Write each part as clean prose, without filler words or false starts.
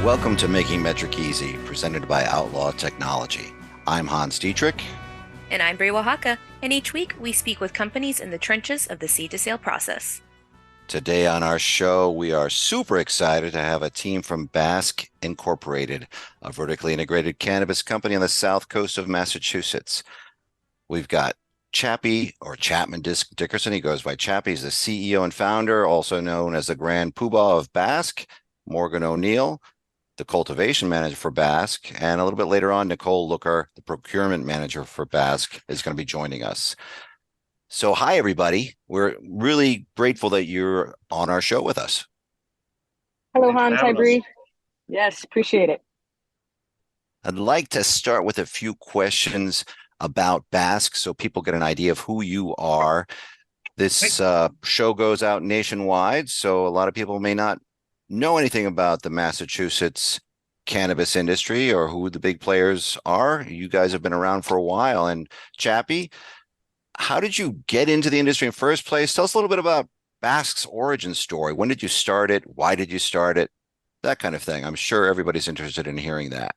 Welcome to Making Metrc Easy, presented by Outlaw Technology. I'm Hans Dietrich. And I'm Brie Oaxaca, and each week we speak with companies in the trenches of the seed-to-sale process. Today on our show, we are super excited to have a team from Bask Incorporated, a vertically integrated cannabis company on the south coast of Massachusetts. We've got Chappy, or Chapman Dickerson. He goes by Chappy. He's the CEO and founder, also known as the Grand Poobah of Bask. Morgan O'Neill, the cultivation manager for Bask, and a little bit later on, Nicole Looker, the procurement manager for Bask, is going to be joining us. So hi, everybody. We're really grateful that you're on our show with us. Hello, Hans. Hi, Bree. Yes, appreciate it. I'd like to start with a few questions about Bask so people get an idea of who you are. This show goes out nationwide, so a lot of people may not know anything about the Massachusetts cannabis industry or who the big players are. You guys have been around for a while. And Chappy, how did you get into the industry in the first place? Tell us a little bit about Bask's origin story. When did you start it? Why did you start it? That kind of thing. I'm sure everybody's interested in hearing that.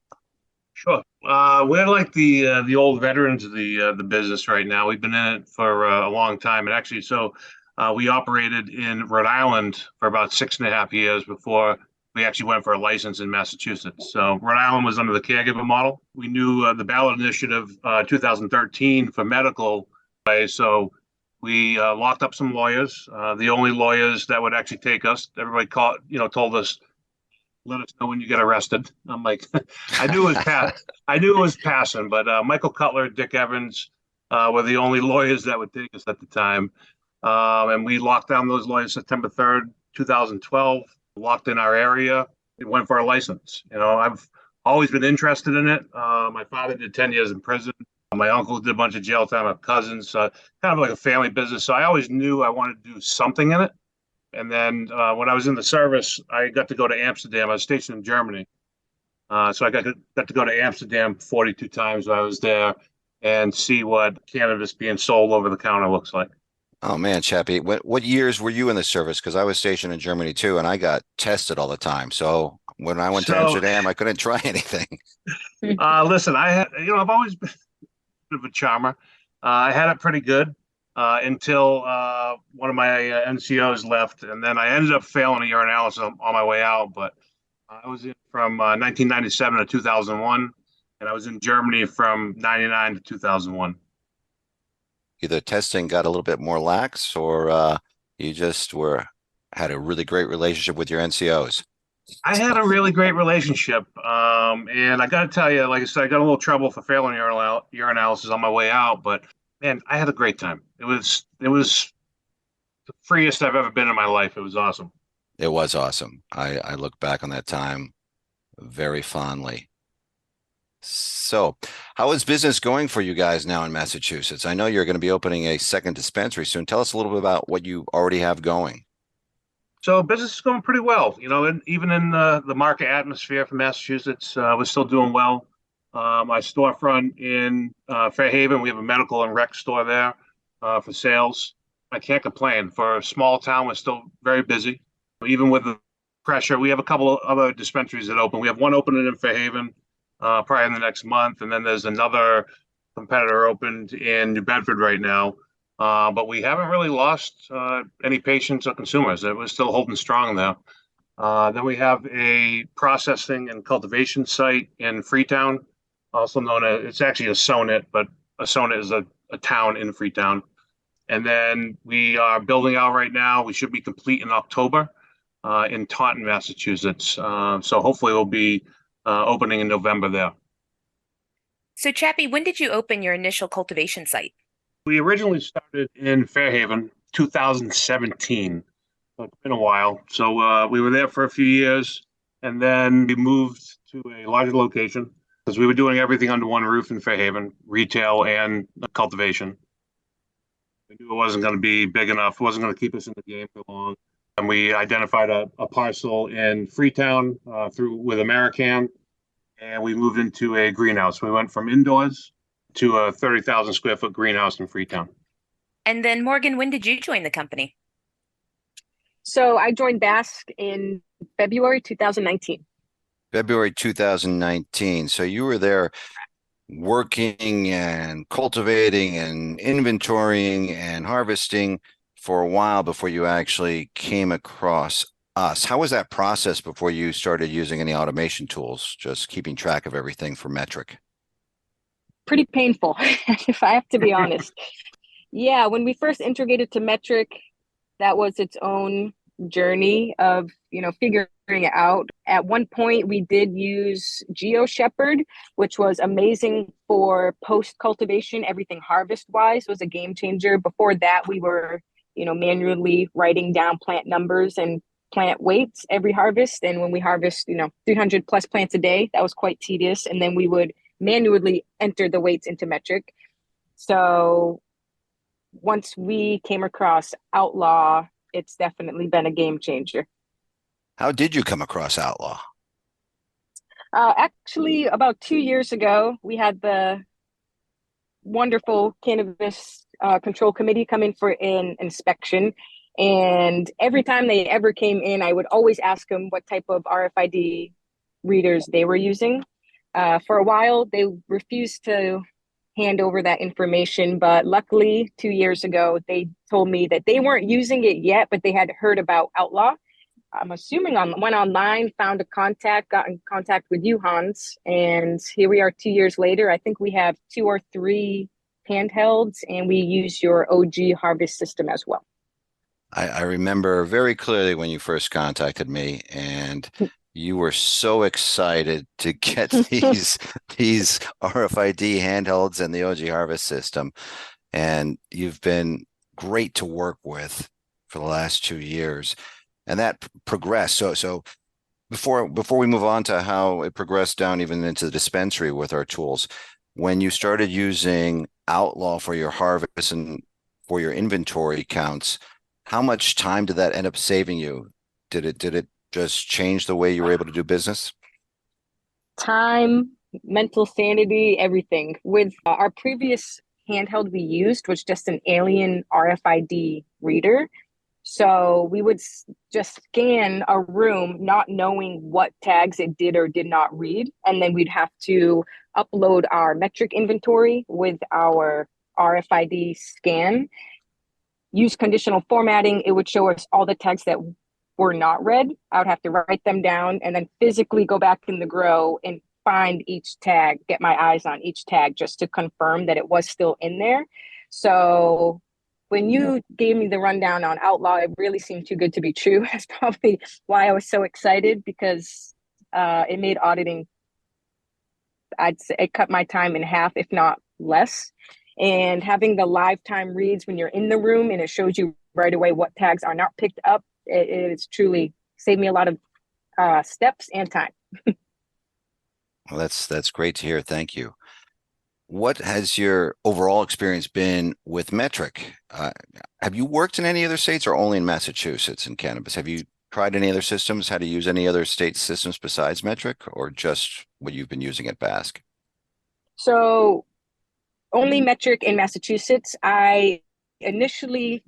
Sure. We're like the old veterans of the business right now. We've been in it for a long time. And actually, we operated in Rhode Island for about 6.5 years before we actually went for a license in Massachusetts. So Rhode Island was under the caregiver model. We knew the ballot initiative 2013 for medical. So we locked up some lawyers, the only lawyers that would actually take us. Everybody told us, let us know when you get arrested. I'm like, I knew it was passing, but Michael Cutler, Dick Evans were the only lawyers that would take us at the time. And we locked down those lawyers September 3rd, 2012, locked in our area, and went for our license. I've always been interested in it. My father did 10 years in prison. My uncle did a bunch of jail time. My cousins, kind of like a family business. So I always knew I wanted to do something in it. And then when I was in the service, I got to go to Amsterdam. I was stationed in Germany. So I got to go to Amsterdam 42 times while I was there and see what cannabis being sold over the counter looks like. Oh, man, Chappy, what years were you in the service? Because I was stationed in Germany, too, and I got tested all the time. So when I went to Amsterdam, I couldn't try anything. Listen, I've always been a bit of a charmer. I had it pretty good until one of my NCOs left, and then I ended up failing a urinalysis on my way out. But I was in from 1997 to 2001, and I was in Germany from 99 to 2001. Either testing got a little bit more lax, or you just had a really great relationship with your NCOs. I had a really great relationship, and I got to tell you, like I said, I got a little trouble for failing urinalysis on my way out, but man, I had a great time. It was the freest I've ever been in my life. It was awesome. It was awesome. I look back on that time very fondly. So, how is business going for you guys now in Massachusetts? I know you're going to be opening a second dispensary soon. Tell us a little bit about what you already have going. So business is going pretty well. And even in the market atmosphere for Massachusetts, we're still doing well. My storefront in Fairhaven, we have a medical and rec store there for sales. I can't complain. For a small town, we're still very busy. Even with the pressure, we have a couple of other dispensaries that open. We have one opening in Fairhaven probably in the next month, and then there's another competitor opened in New Bedford right now. But we haven't really lost any patients or consumers. We're still holding strong there. Then we have a processing and cultivation site in Freetown, also known as, it's actually a Sonnet, but a Sonnet is a town in Freetown. And then we are building out right now. We should be complete in October in Taunton, Massachusetts. So hopefully we'll be opening in November there. So Chappy, when did you open your initial cultivation site? We originally started in Fairhaven, 2017. So it's been a while. So we were there for a few years, and then we moved to a larger location because we were doing everything under one roof in Fairhaven, retail and cultivation. We knew it wasn't going to be big enough. It wasn't going to keep us in the game for long. And we identified a parcel in Freetown with American, and we moved into a greenhouse. We went from indoors to a 30,000 square foot greenhouse in Freetown. And then Morgan, when did you join the company? So I joined Bask in February 2019. February 2019. So you were there working and cultivating and inventorying and harvesting for a while before you actually came across us. How was that process before you started using any automation tools, just keeping track of everything for Metrc? Pretty painful, if I have to be honest. Yeah, when we first integrated to Metrc, that was its own journey of, figuring it out. At one point, we did use GeoShepherd, which was amazing for post cultivation. Everything harvest wise was a game changer. Before that, we were, manually writing down plant numbers and plant weights every harvest. And when we harvest, 300 plus plants a day, that was quite tedious. And then we would manually enter the weights into Metrc. So once we came across Outlaw, it's definitely been a game changer. How did you come across Outlaw? Actually, about 2 years ago, we had the wonderful Cannabis Control Committee come in for an inspection. And every time they ever came in, I would always ask them what type of RFID readers they were using. For a while, they refused to hand over that information, but luckily 2 years ago, they told me that they weren't using it yet, but they had heard about Outlaw. I'm assuming went online, found a contact, got in contact with you, Hans, and here we are 2 years later. I think we have 2 or 3 handhelds, and we use your OG harvest system as well. I remember very clearly when you first contacted me, and you were so excited to get these RFID handhelds and the OG harvest system, and you've been great to work with for the last 2 years, and that progressed. So before we move on to how it progressed down even into the dispensary with our tools, when you started using Outlaw for your harvest and for your inventory counts, how much time did that end up saving you? Did it just change the way you were able to do business? Time, mental sanity, everything. With our previous handheld we used was just an alien RFID reader. So we would just scan a room not knowing what tags it did or did not read. And then we'd have to upload our Metrc inventory with our RFID scan, use conditional formatting. It would show us all the tags that were not read. I would have to write them down and then physically go back in the grow and find each tag, get my eyes on each tag just to confirm that it was still in there. So when you gave me the rundown on Outlaw, it really seemed too good to be true. That's probably why I was so excited, because it made auditing, I'd say it cut my time in half, if not less. And having the live time reads when you're in the room and it shows you right away what tags are not picked up, it's truly saved me a lot of steps and time. Well, that's great to hear. Thank you. What has your overall experience been with Metrc? Have you worked in any other states or only in Massachusetts in cannabis? Have you tried any other systems, how to use any other state systems besides Metrc, or just what you've been using at Bask? So only Metrc in Massachusetts. I initially,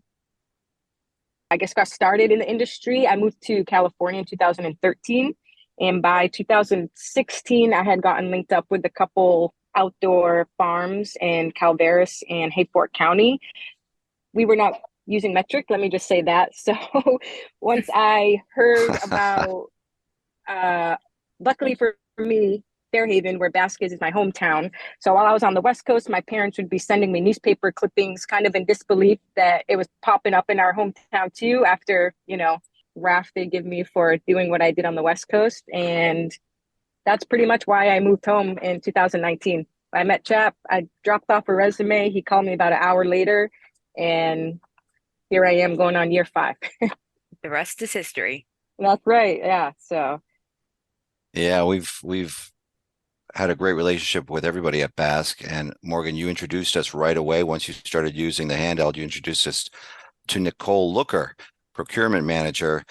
I guess, got started in the industry. I moved to California in 2013. And by 2016, I had gotten linked up with a couple outdoor farms in Calveras and Hayfork County. We were not using Metrc, let me just say that. So once I heard about, luckily for me, Fairhaven, where Bask is my hometown. So while I was on the West Coast, my parents would be sending me newspaper clippings, kind of in disbelief that it was popping up in our hometown too, after, wrath they give me for doing what I did on the West Coast. And that's pretty much why I moved home in 2019. I met Chap, I dropped off a resume. He called me about an hour later, and here I am going on year 5. The rest is history. That's right. Yeah. So. Yeah, we've had a great relationship with everybody at Bask. And Morgan, you introduced us right away. Once you started using the handheld, you introduced us to Nicole Looker, procurement manager,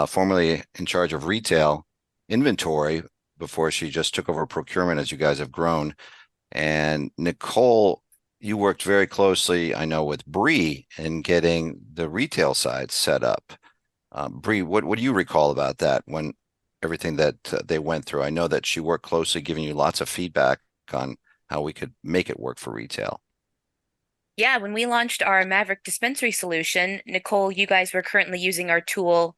formerly in charge of retail inventory before she just took over procurement as you guys have grown. And Nicole, you worked very closely, I know, with Bree in getting the retail side set up. Bree, what do you recall about that when everything that they went through. I know that she worked closely, giving you lots of feedback on how we could make it work for retail. Yeah, when we launched our Metrc dispensary solution, Nicole, you guys were currently using our tool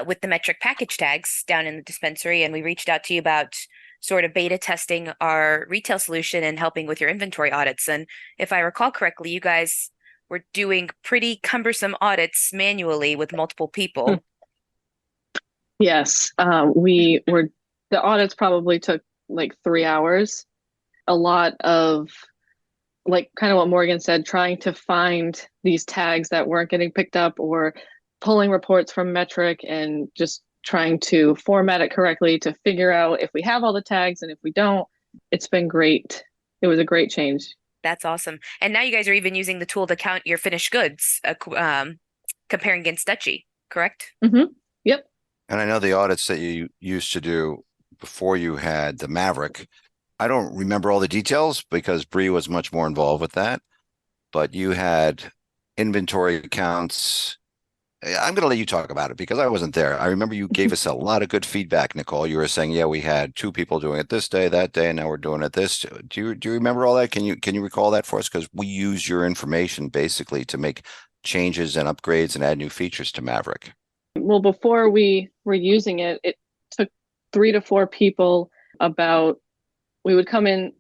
with the Metrc package tags down in the dispensary, and we reached out to you about sort of beta testing our retail solution and helping with your inventory audits. And if I recall correctly, you guys were doing pretty cumbersome audits manually with multiple people. Yes, the audits probably took like 3 hours. A lot of, like, kind of what Morgan said, trying to find these tags that weren't getting picked up, or pulling reports from Metrc and just trying to format it correctly to figure out if we have all the tags, and if we don't. It's been great. It was a great change. That's awesome. And now you guys are even using the tool to count your finished goods, comparing against Dutchie, correct? Mm-hmm. Yep. And I know the audits that you used to do before you had the Metrc. I don't remember all the details because Bree was much more involved with that, but you had inventory accounts. I'm going to let you talk about it because I wasn't there. I remember you gave us a lot of good feedback, Nicole. You were saying, yeah, we had 2 people doing it this day, that day, and now we're doing it this. Do you remember all that? Can you recall that for us? Because we use your information basically to make changes and upgrades and add new features to Metrc. Well, before we were using it, it took 3 to 4 people we would come in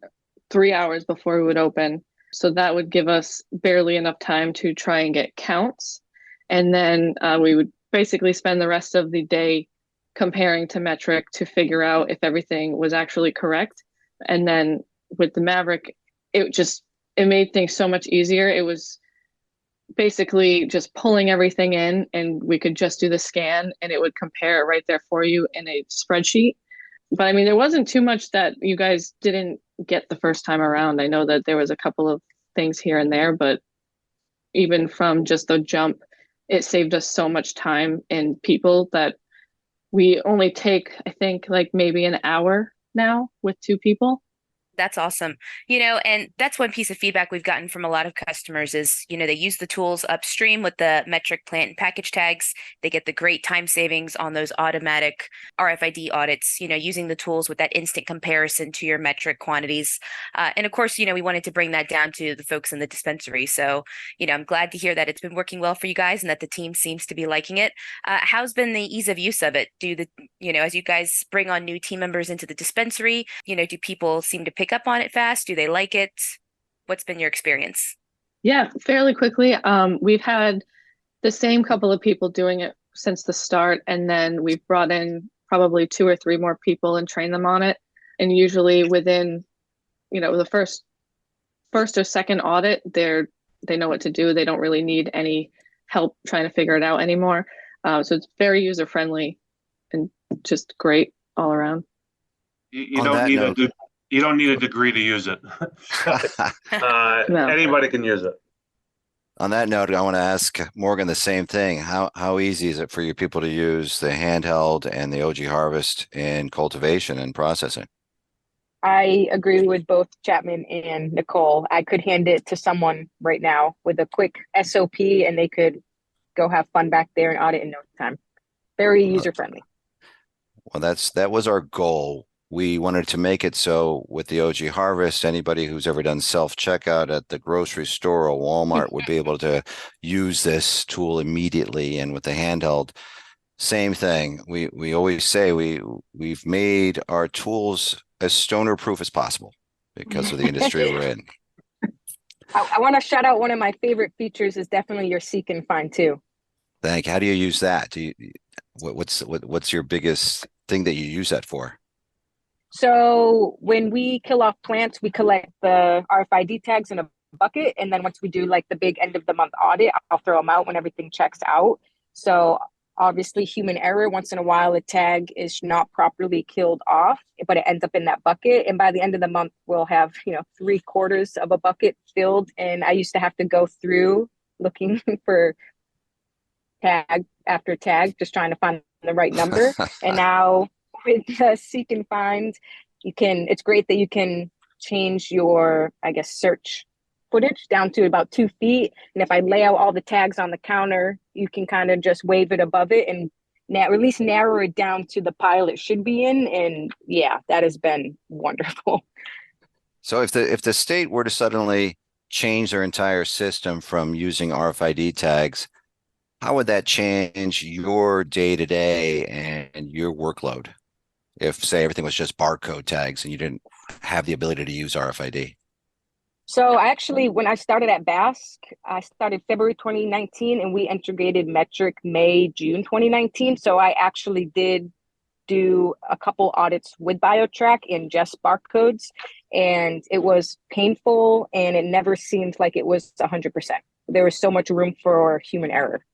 3 hours before we would open. So that would give us barely enough time to try and get counts. And then we would basically spend the rest of the day comparing to Metrc to figure out if everything was actually correct. And then with the Metrc, it made things so much easier. It was basically just pulling everything in, and we could just do the scan and it would compare it right there for you in a spreadsheet. But I mean, there wasn't too much that you guys didn't get the first time around. I know that there was a couple of things here and there, but even from just the jump, it saved us so much time and people that we only take, I think, like maybe an hour now with 2 people. That's awesome. And that's one piece of feedback we've gotten from a lot of customers is, they use the tools upstream with the Metrc plant and package tags. They get the great time savings on those automatic RFID audits, using the tools with that instant comparison to your Metrc quantities. And of course, we wanted to bring that down to the folks in the dispensary. So, I'm glad to hear that it's been working well for you guys and that the team seems to be liking it. How's been the ease of use of it? As you guys bring on new team members into the dispensary, do people seem to pick up on it fast? Do they like it? What's been your experience? Yeah, fairly quickly. We've had the same couple of people doing it since the start, and then we've brought in probably 2 or 3 more people and trained them on it. And usually within, the first or second audit, they know what to do. They don't really need any help trying to figure it out anymore. So it's very user friendly and just great all around. You don't need a degree to use it. No. Anybody can use it. On that note, I want to ask Morgan the same thing. How easy is it for you people to use the handheld and the OG Harvest in cultivation and processing? I agree with both Chapman and Nicole. I could hand it to someone right now with a quick SOP and they could go have fun back there and audit in no time. Very user friendly. Well, that was our goal. We wanted to make it so with the OG Harvest, anybody who's ever done self-checkout at the grocery store or Walmart would be able to use this tool immediately. And with the handheld, same thing. We always say we've made our tools as stoner proof as possible because of the industry we're in. I want to shout out one of my favorite features is definitely your seek and find too. Thank you. How do you use that? What's your biggest thing that you use that for? So when we kill off plants, we collect the RFID tags in a bucket. And then once we do like the big end of the month audit, I'll throw them out when everything checks out. So obviously human error, once in a while, a tag is not properly killed off, but it ends up in that bucket. And by the end of the month, we'll have, 3/4 of a bucket filled. And I used to have to go through looking for tag after tag, just trying to find the right number. And now with seek and find, it's great that you can change your, search footage down to about 2 feet. And if I lay out all the tags on the counter, you can kind of just wave it above it and at least narrow it down to the pile it should be in. And yeah, that has been wonderful. So if the state were to suddenly change their entire system from using RFID tags, how would that change your day to day and your workload? If, say, everything was just barcode tags and you didn't have the ability to use RFID? So actually, when I started at Bask, I started February 2019 and we integrated Metrc May, June 2019. So I actually did do a couple audits with BioTrack and just barcodes, and it was painful and it never seemed like it was 100%. There was so much room for human error.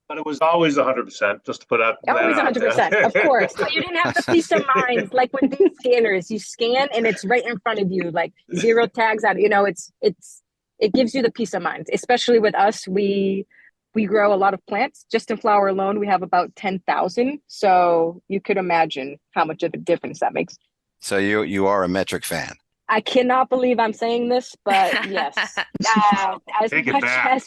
But it was always 100%, just to put out. Always 100%, of course. But you didn't have the peace of mind, like with these scanners, you scan and it's right in front of you, like zero tags out. It gives you the peace of mind. Especially with us, we grow a lot of plants. Just in flower alone, we have about 10,000. So you could imagine how much of a difference that makes. So you are a Metrc fan. I cannot believe I'm saying this, but yes. Take it back.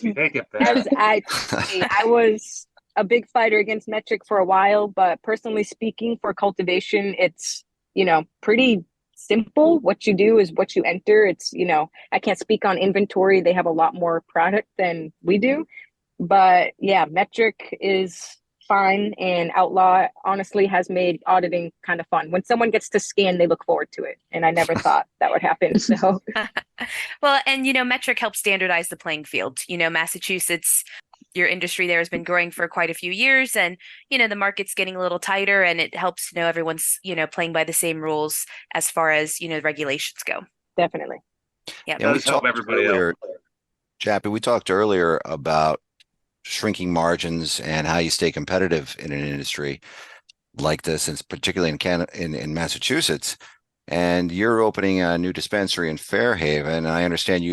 As I was a big fighter against Metrc for a while, but personally speaking, for cultivation, it's, pretty simple. What you do is what you enter. It's, I can't speak on inventory. They have a lot more product than we do. But yeah, Metrc is fine, and Outlaw honestly has made auditing kind of fun. When someone gets to scan, they look forward to it, and I never thought that would happen. So well, and Metrc helps standardize the playing field. Massachusetts, your industry there has been growing for quite a few years, and the market's getting a little tighter, and it helps to know everyone's playing by the same rules as far as regulations go. Definitely. Yeah, we talked earlier, Chappy, we talked earlier about shrinking margins and how you stay competitive in an industry like this, and particularly in Canada, in Massachusetts. And you're opening a new dispensary in Fairhaven, and I understand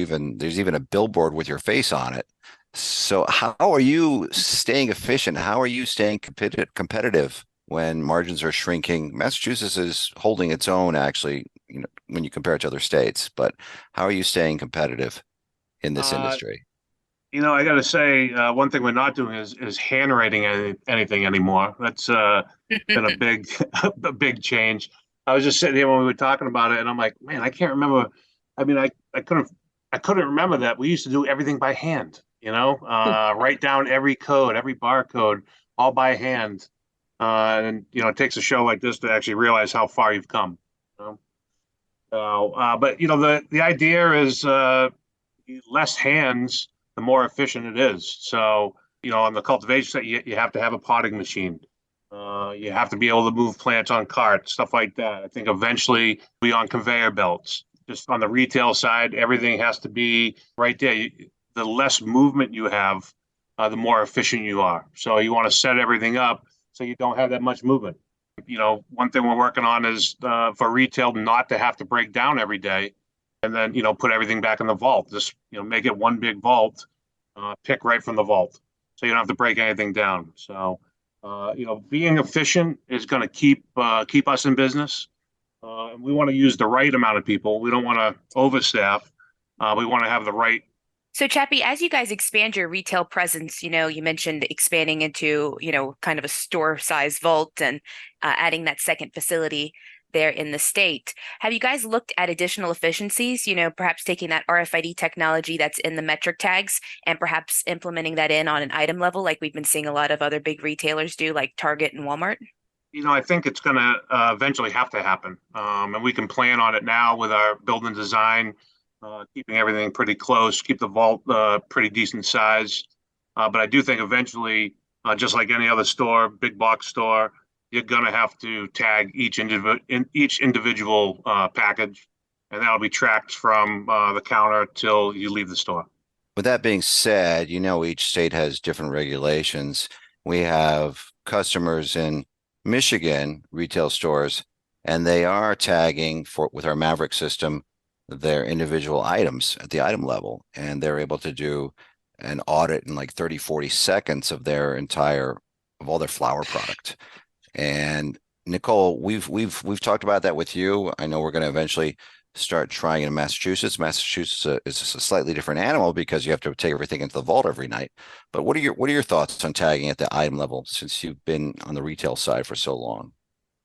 there's even a billboard with your face on it. So how are you staying efficient? How are you staying competitive when margins are shrinking? Massachusetts is holding its own, actually, when you compare it to other states. But how are you staying competitive in this industry? I got to say, one thing we're not doing is handwriting anything anymore. That's been a big change. I was just sitting here when we were talking about it, and I'm like, man, I can't remember. I mean, I couldn't remember that we used to do everything by hand. Write down every code, every barcode, all by hand. And it takes a show like this to actually realize how far you've come. But the idea is less hands, the more efficient it is. So, on the cultivation side, you have to have a potting machine. You have to be able to move plants on carts, stuff like that. I think eventually be on conveyor belts. Just on the retail side, everything has to be right there. The less movement you have, the more efficient you are. So you want to set everything up so you don't have that much movement. One thing we're working on is for retail not to have to break down every day, and then put everything back in the vault. Just make it one big vault, pick right from the vault, so you don't have to break anything down. So being efficient is going to keep us in business. We want to use the right amount of people. We don't want to overstaff. We want to have the right. So Chappy, as you guys expand your retail presence, you mentioned expanding into kind of a store size vault and adding that second facility there in the state. Have you guys looked at additional efficiencies, perhaps taking that RFID technology that's in the Metrc tags and perhaps implementing that on an item level, like we've been seeing a lot of other big retailers do, like Target and Walmart? I think it's going to eventually have to happen. And we can plan on it now with our building design, keeping everything pretty close, keep the vault pretty decent size. But I do think eventually, just like any other store, big box store, you're going to have to tag each individual package, and that'll be tracked from the counter till you leave the store. With that being said, each state has different regulations. We have customers in Michigan retail stores, and they are tagging with our Metrc system their individual items at the item level, and they're able to do an audit in like 30, 40 seconds of all their flower product. And Nicole, we've talked about that with you. I know we're going to eventually start trying in Massachusetts. Massachusetts is a slightly different animal because you have to take everything into the vault every night. But what are your thoughts on tagging at the item level since you've been on the retail side for so long?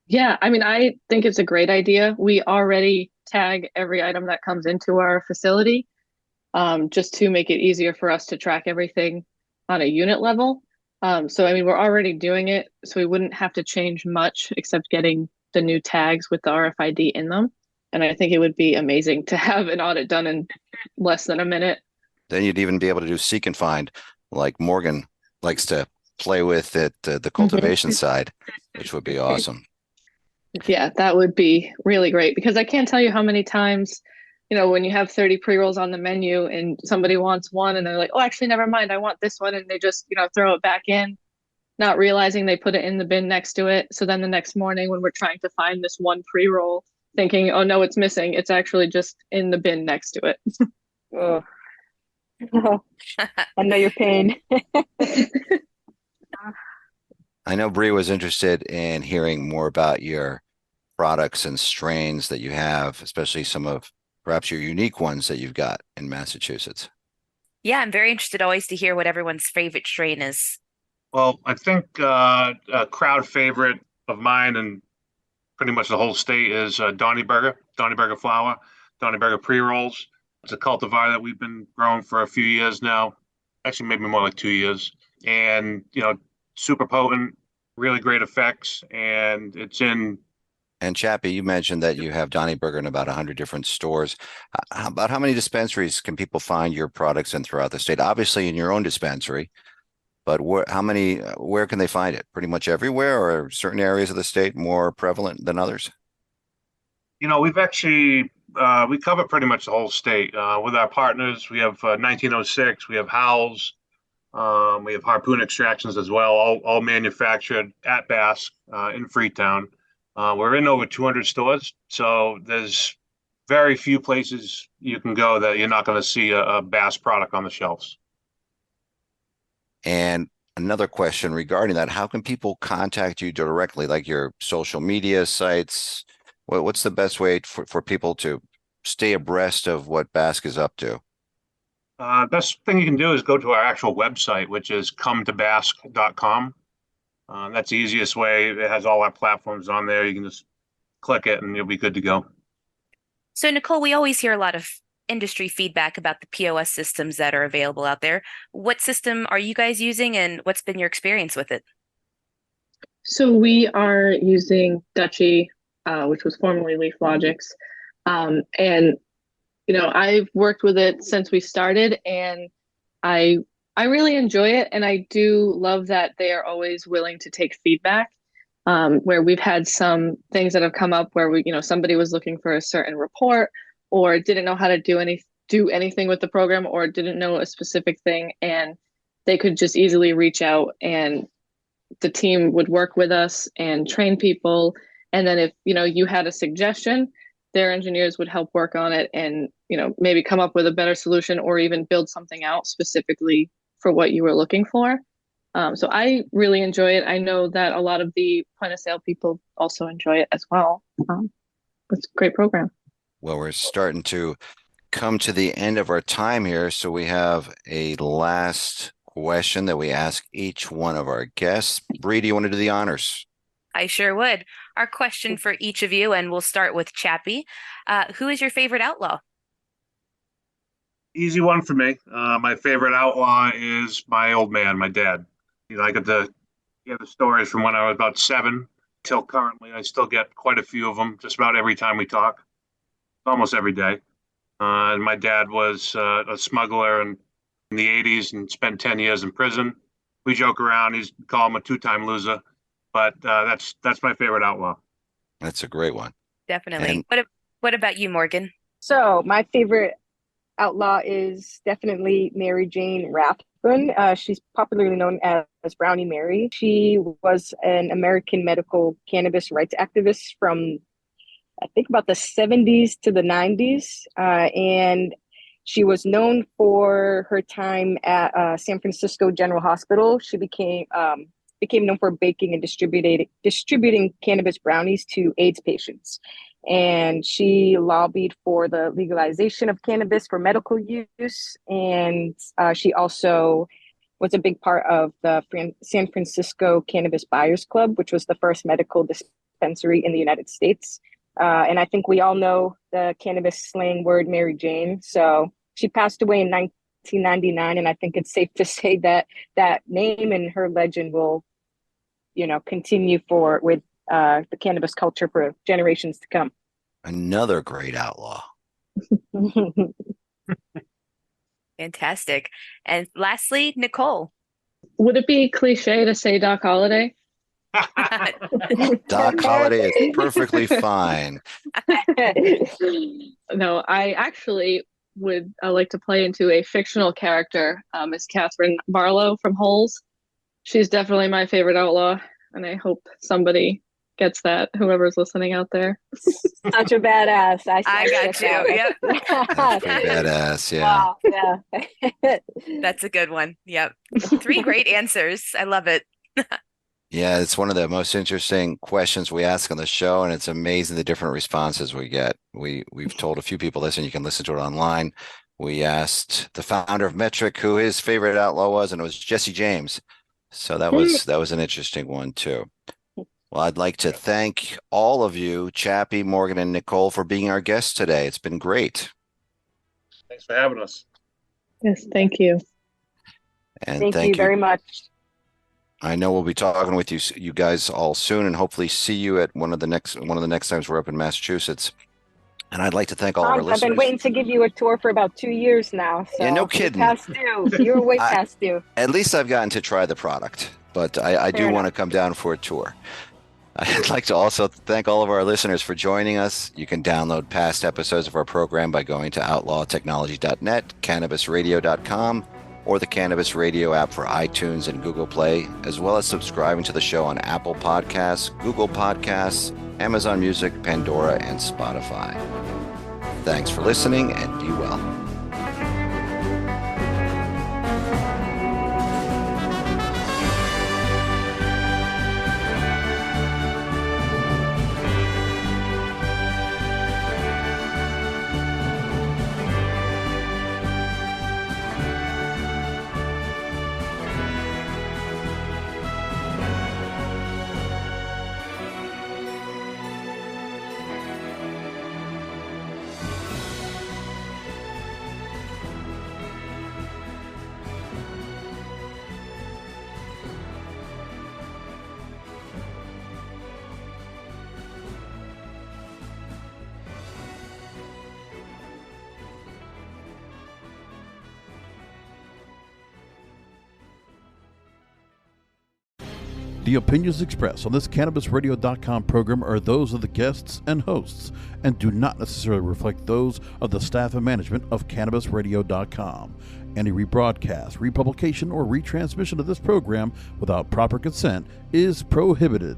Yeah, I mean, I think it's a great idea. We already tag every item that comes into our facility, just to make it easier for us to track everything on a unit level. So, I mean, we're already doing it, so we wouldn't have to change much except getting the new tags with the RFID in them. And I think it would be amazing to have an audit done in less than a minute. Then you'd even be able to do seek and find, like Morgan likes to play with it, the cultivation side, which would be awesome. Yeah, that would be really great because I can't tell you how many times, when you have 30 pre-rolls on the menu and somebody wants one and they're like, oh, actually, never mind, I want this one. And they just, throw it back in, not realizing they put it in the bin next to it. So then the next morning when we're trying to find this one pre-roll, thinking, oh, no, it's missing. It's actually just in the bin next to it. Oh, I know your pain. I know Bree was interested in hearing more about your products and strains that you have, especially some of perhaps your unique ones that you've got in Massachusetts. Yeah, I'm very interested always to hear what everyone's favorite strain is. Well, I think a crowd favorite of mine and pretty much the whole state is Donny Burger flower, Donny Burger pre-rolls. It's a cultivar that we've been growing for a few years now, actually maybe more like 2 years. And, super potent, really great effects, and it's in. And Chappy, you mentioned that you have Donny Burger in about 100 different stores. About how many dispensaries can people find your products in throughout the state? Obviously in your own dispensary, but where can they find it? Pretty much everywhere, or certain areas of the state more prevalent than others? We've actually, we cover pretty much the whole state. With our partners, we have 1906, we have Howells, we have Harpoon Extractions as well, all manufactured at Bask in Freetown. We're in over 200 stores, so there's very few places you can go that you're not going to see a Bask product on the shelves. And another question regarding that, how can people contact you directly, like your social media sites? What's the best way for people to stay abreast of what Bask is up to? Best thing you can do is go to our actual website, which is cometobask.com. That's the easiest way. It has all our platforms on there. You can just click it and you'll be good to go. So, Nicole, we always hear a lot of industry feedback about the POS systems that are available out there. What system are you guys using and what's been your experience with it? So we are using Dutchie, which was formerly Leaf Logics. And I've worked with it since we started, and I really enjoy it. And I do love that they are always willing to take feedback. Where we've had some things that have come up where somebody was looking for a certain report or didn't know how to do anything with the program or didn't know a specific thing, and they could just easily reach out and the team would work with us and train people. And then if you had a suggestion, their engineers would help work on it and maybe come up with a better solution or even build something out specifically for what you were looking for. So I really enjoy it. I know that a lot of the point of sale people also enjoy it as well. It's a great program. Well, we're starting to come to the end of our time here, so we have a last question that we ask each one of our guests. Bree, do you want to do the honors? I sure would. Our question for each of you, and we'll start with Chappy. Who is your favorite outlaw? Easy one for me. My favorite outlaw is my old man, my dad. I get to hear the stories from when I was about 7 till currently. I still get quite a few of them just about every time we talk, almost every day. And my dad was a smuggler in the 80s and spent 10 years in prison. We joke around. He's call him a 2-time loser, but that's my favorite outlaw. That's a great one. Definitely. And what about you, Morgan? So my favorite outlaw is definitely Mary Jane Rathbun. She's popularly known as Brownie Mary. She was an American medical cannabis rights activist from, I think, about the 70s to the 90s. And she was known for her time at San Francisco General Hospital. She became known for baking and distributing cannabis brownies to AIDS patients. and she lobbied for the legalization of cannabis for medical use. And she also was a big part of the San Francisco Cannabis Buyers Club, which was the first medical dispensary in the United States. And I think we all know the cannabis slang word Mary Jane. So she passed away in 1999, and I think it's safe to say that that name and her legend will, continue with the cannabis culture for generations to come. Another great outlaw. Fantastic. And lastly, Nicole. Would it be cliche to say Doc Holliday? Doc Holliday is perfectly fine. No, I actually would like to play into a fictional character, Miss Catherine Barlow from Holes. She's definitely my favorite outlaw, and I hope somebody gets that, whoever's listening out there. Such a badass. I got you. Yep. That's pretty badass, yeah. Wow, yeah. That's a good one. Yep. 3 great answers. I love it. Yeah, it's one of the most interesting questions we ask on the show, and it's amazing the different responses we get. We've told a few people this, and you can listen to it online. We asked the founder of Metrc who his favorite outlaw was, and it was Jesse James. So that was an interesting one too. Well, I'd like to thank all of you, Chappy, Morgan, and Nicole, for being our guests today. It's been great. Thanks for having us. Yes, thank you. And Thank you very much. I know we'll be talking with you guys all soon, and hopefully see you at one of the next times we're up in Massachusetts. And I'd like to thank all of our listeners. I've been waiting to give you a tour for about 2 years now. So yeah, no kidding. Past due. You're way past due. At least I've gotten to try the product, but I do want to come down for a tour. I'd like to also thank all of our listeners for joining us. You can download past episodes of our program by going to outlawtechnology.net, cannabisradio.com, or the Cannabis Radio app for iTunes and Google Play, as well as subscribing to the show on Apple Podcasts, Google Podcasts, Amazon Music, Pandora, and Spotify. Thanks for listening, and be well. The opinions expressed on this CannabisRadio.com program are those of the guests and hosts and do not necessarily reflect those of the staff and management of CannabisRadio.com. Any rebroadcast, republication, or retransmission of this program without proper consent is prohibited.